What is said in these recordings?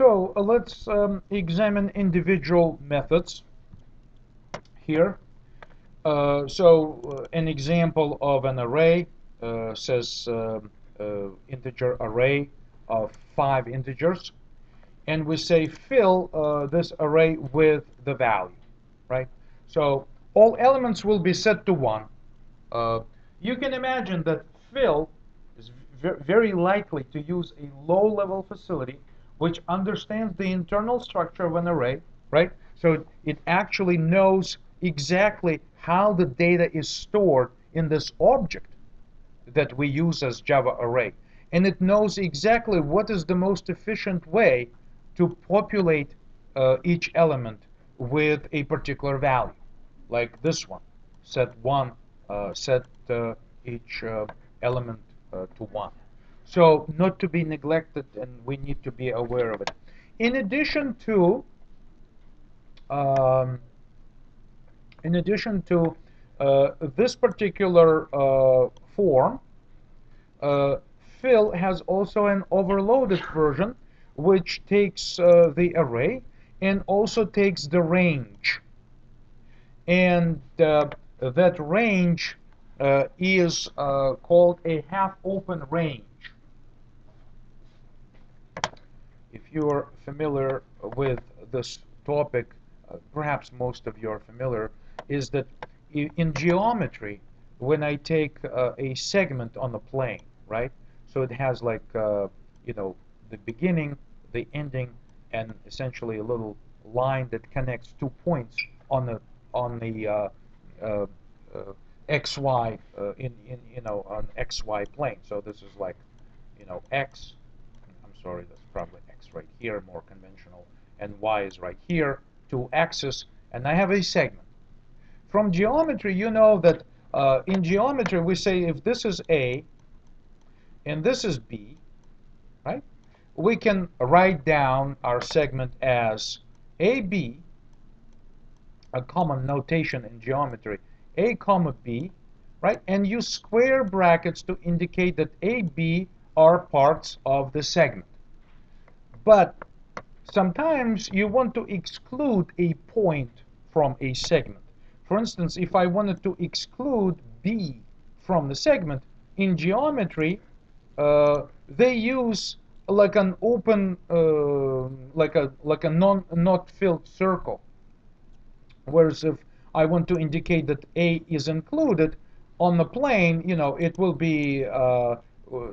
So let's examine individual methods here. An example of an array says integer array of 5 integers, and we say fill this array with the value, right? So all elements will be set to 1. You can imagine that fill is very likely to use a low-level facility which understands the internal structure of an array, right? So it actually knows exactly how the data is stored in this object that we use as Java array. And it knows exactly what is the most efficient way to populate each element with a particular value, like this one. Set 1, set each element to 1. So not to be neglected, and we need to be aware of it. In addition to um, this particular form, fill has also an overloaded version which takes the array and also takes the range. And that range is called a half-open range. If you're familiar with this topic, perhaps most of you are familiar, is that in geometry, when I take a segment on a plane, right? So it has like, the beginning, the ending, and essentially a little line that connects 2 points on the XY on XY plane. So this is like, X. I'm sorry, that's probably X right here, more conventional, and Y is right here, 2 axes, and I have a segment. From geometry, you know that in geometry we say if this is A and this is B, right? We can write down our segment as AB, a common notation in geometry, A comma B, right? And use square brackets to indicate that A, B are parts of the segment. But sometimes you want to exclude a point from a segment. For instance, if I wanted to exclude B from the segment, in geometry, they use like an open, like a not filled circle. Whereas if I want to indicate that A is included on the plane, it will be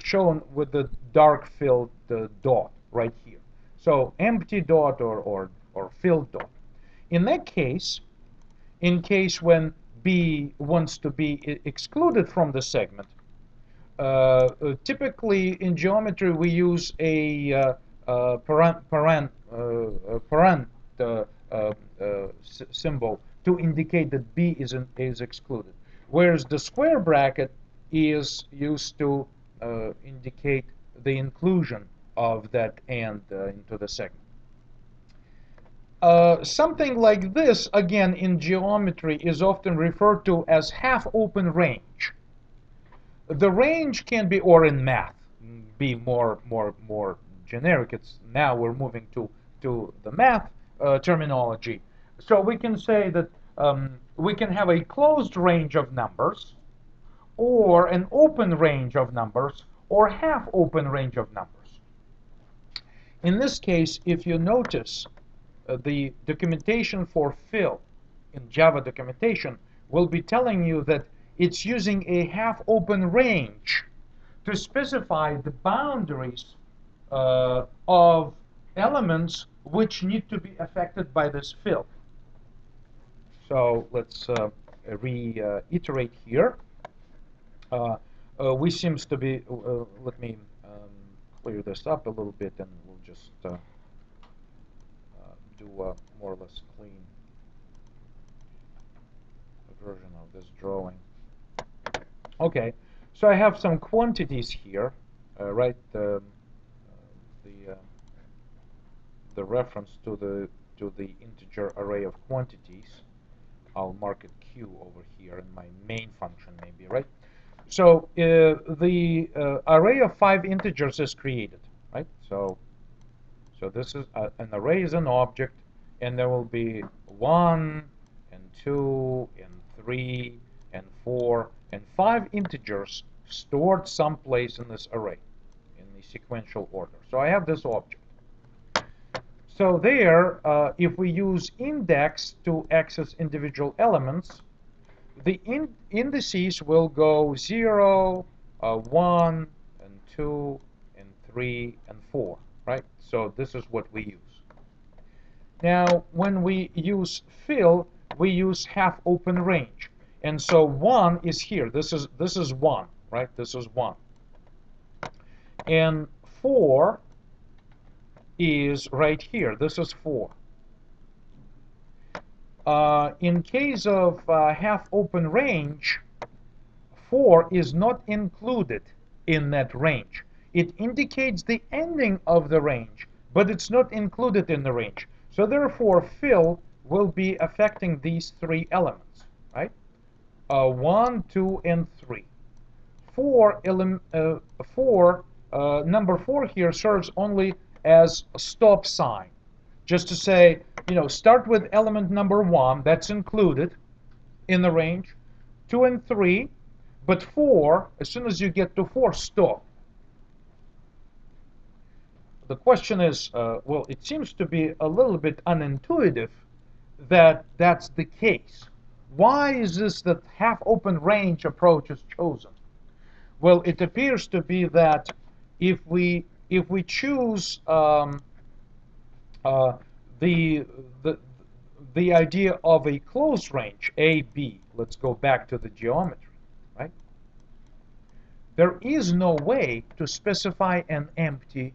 shown with the dark filled dot right here. So empty dot or filled dot. In that case, in case when B wants to be excluded from the segment, typically in geometry we use a paren symbol to indicate that B is excluded, whereas the square bracket is used to indicate the inclusion of that and into the segment. Something like this, again, in geometry is often referred to as half-open range. The range can be, or in math, be more generic. Now we're moving to the math terminology. So we can say that we can have a closed range of numbers, or an open range of numbers, or half-open range of numbers. In this case, if you notice, the documentation for fill in Java documentation will be telling you that it's using a half-open range to specify the boundaries of elements which need to be affected by this fill. So let's reiterate here. We seems to be, let me clear this up a little bit, and we'll just do a more or less clean version of this drawing. Okay, so I have some quantities here, right? The reference to the integer array of quantities. I'll mark it Q over here in my main function, maybe, right? So the array of 5 integers is created, right? So So this is an array is an object, and there will be 1 and 2 and 3 and 4 and 5 integers stored someplace in this array in the sequential order. So I have this object. So there, if we use index to access individual elements, the indices will go 0, 1, and 2, and 3, and 4, right? So this is what we use. Now, when we use fill, we use half open range. And so 1 is here. This is 1, right? This is 1. And 4 is right here. This is 4. In case of half open range, 4 is not included in that range. It indicates the ending of the range, but it's not included in the range. So therefore, fill will be affecting these 3 elements, right? 1, 2, and 3. Number 4 here serves only as a stop sign, just to say, start with element number 1, that's included in the range, 2 and 3, but 4, as soon as you get to 4, stop. The question is, well, it seems to be a little bit unintuitive that that's the case. Why is this that half-open range approach is chosen? Well, it appears to be that if we choose the idea of a closed range, A, B, let's go back to the geometry, right? There is no way to specify an empty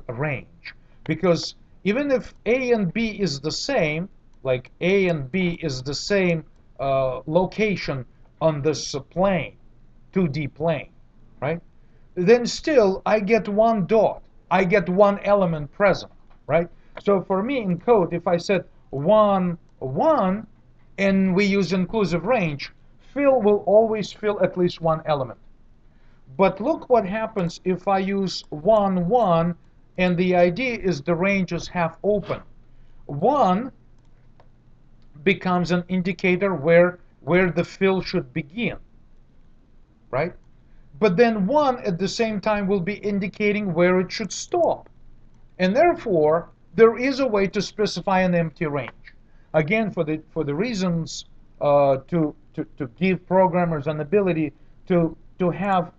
range, because even if A and B is the same, like A and B is the same location on this plane, 2D plane, right? Then still I get one dot. I get one element present, right? So for me in code, if I said 1, 1, and we use inclusive range, fill will always fill at least one element. But look what happens if I use 1, 1, and the idea is the range is half open. 1 becomes an indicator where the fill should begin, right? But then 1 at the same time will be indicating where it should stop. And therefore, there is a way to specify an empty range. Again, for the reasons to give programmers an ability to have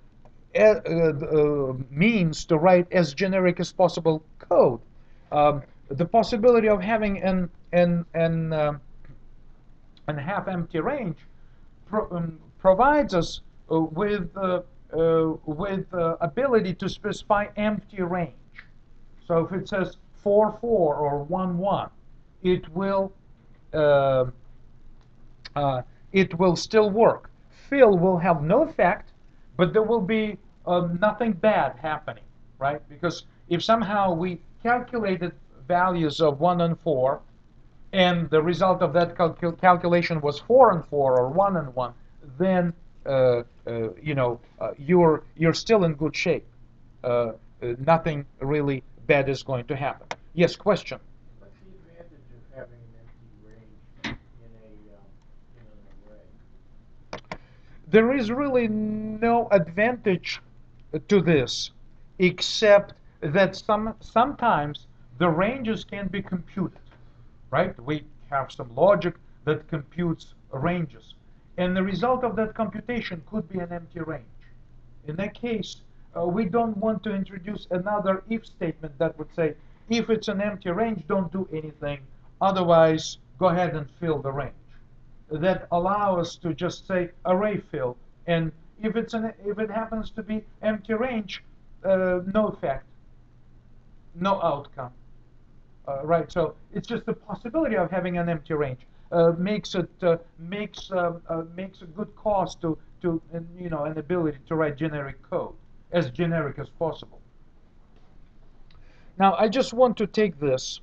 means to write as generic as possible code. The possibility of having an half empty range provides us with ability to specify empty range. So if it says 4, 4 or 1, 1, it will still work. Fill will have no effect, but there will be nothing bad happening, right? Because if somehow we calculated values of 1 and 4, and the result of that calculation was 4 and 4 or 1 and 1, then you're still in good shape. Nothing really bad is going to happen. Yes, question. What's the advantage of having an empty range in an array? There is really no advantage to this, except that sometimes the ranges can be computed, right? We have some logic that computes ranges, and the result of that computation could be an empty range. In that case, we don't want to introduce another if statement that would say, if it's an empty range, don't do anything, otherwise go ahead and fill the range. That allows us to just say array fill, and if it happens to be empty range, no effect, no outcome. Right, so it's just the possibility of having an empty range makes a good cause to an ability to write generic code as generic as possible. Now I just want to take this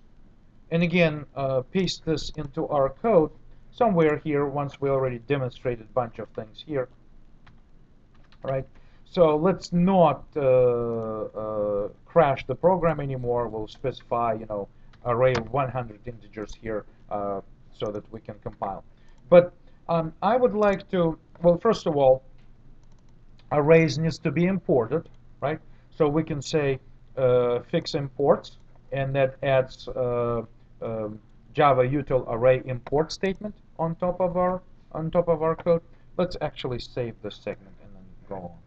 and again paste this into our code somewhere here once we already demonstrated a bunch of things here. All right, so let's not crash the program anymore. We'll specify, array of 100 integers here so that we can compile. But I would like to, well, first of all, arrays needs to be imported, right? So we can say fix imports, and that adds Java util array import statement on top of our code. Let's actually save this segment and then go on.